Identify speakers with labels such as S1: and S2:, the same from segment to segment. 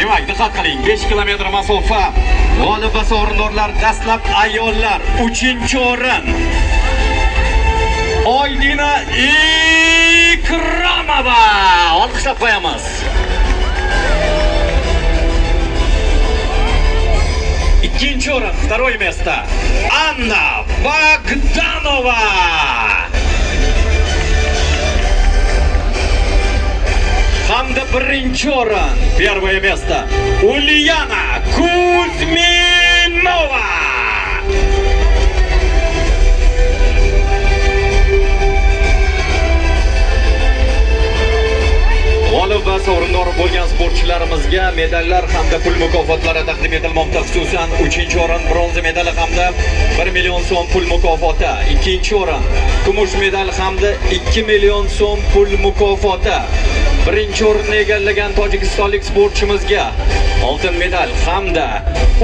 S1: Demak, diqqat qiling. 5 kilometr masofa. G'olib va sovrindorlar dastlab ayollar 3-o'rin. Oydina Ikramova. Olqishlab qo'yamiz. Ikkinchi o'rin, второе место. Anna Bogdanova. Hamda birinchi o'rin, первое место. Ulyana Kuzminova. G'olib va sovrindor bo'lgan sportchilarimizga medallar hamda pul mukofotlari taqdim etilmoqda. Xususan 3-o'rin bronza medali hamda 1 million so'm pul mukofoti, 2-o'rin kumush medal hamda 2 million so'm pul mukofoti. Birinchi o'rinni egallagan tojikistonlik sportchimizga oltin medal hamda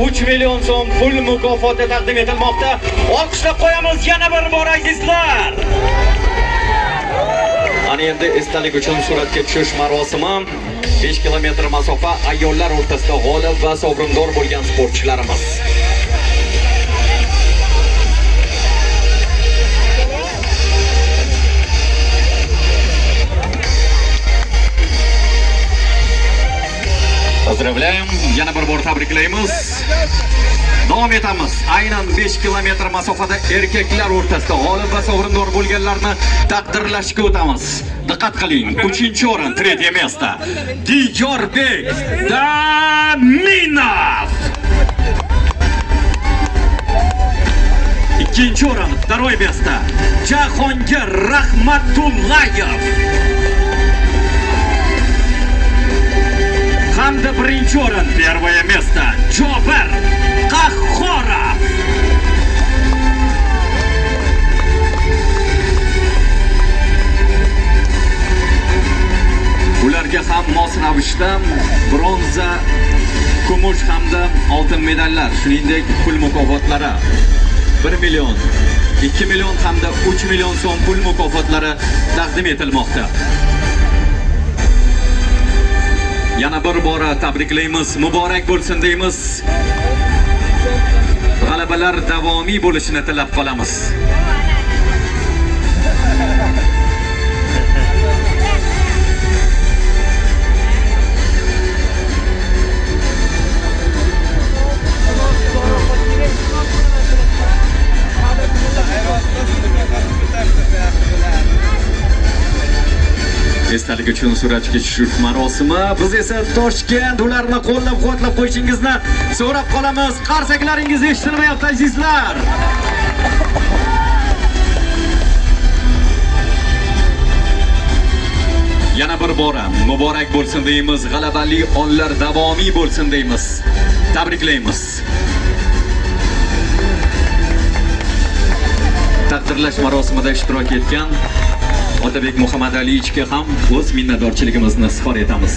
S1: 3 million so'm pul mukofoti taqdim etilmoqda. Olqishlab qo'yamiz yana bir bor azizlar. Ana endi esdalik uchun suratga tushish marosimi 5 kilometr masofa ayollar o'rtasida g'olib va sovrindor bo'lgan sportchilarimiz. Поздравляем, yana bir bor tabriklaymiz. Davom etamiz. Aynan 5 kilometr masofada erkaklar o'rtasida g'olib va sovrindor bo'lganlarni taqdirlashga o'tamiz. Diqqat qiling. 3-o'rin, третье место. Diyorbek Daminov. 2-o'rin, второе место. Jahongir Rahmatullayev. Hamda birinchi o'rin, первое место. Jobir Qahhorov. Ularga ham mos ravishda bronza, kumush hamda oltin medallar, shuningdek pul mukofotlari 1 million, 2 million hamda 3 million so'm pul mukofotlari taqdim etilmoqda. Yana bir bora tabriklaymiz, muborak bo'lsin deymiz. G'alabalar davomiy bo'lishini tilab qolamiz. Esdalik uchun suratga tushish marosimi. Biz esa Toshkent ularni qo'llab-quvvatlab qo'yishingizni so'rab qolamiz. Qarsaklaringiz eshitilmayapti azizlar. Yana bir bora muborak bo'lsin deymiz. G'alabali onlar davomiy bo'lsin deymiz. Tabriklaymiz. Taqdirlash marosimida ishtirok etgan Otabek Muhammad Aliyevichga ham o'z minnatdorchiligimizni izhor etamiz.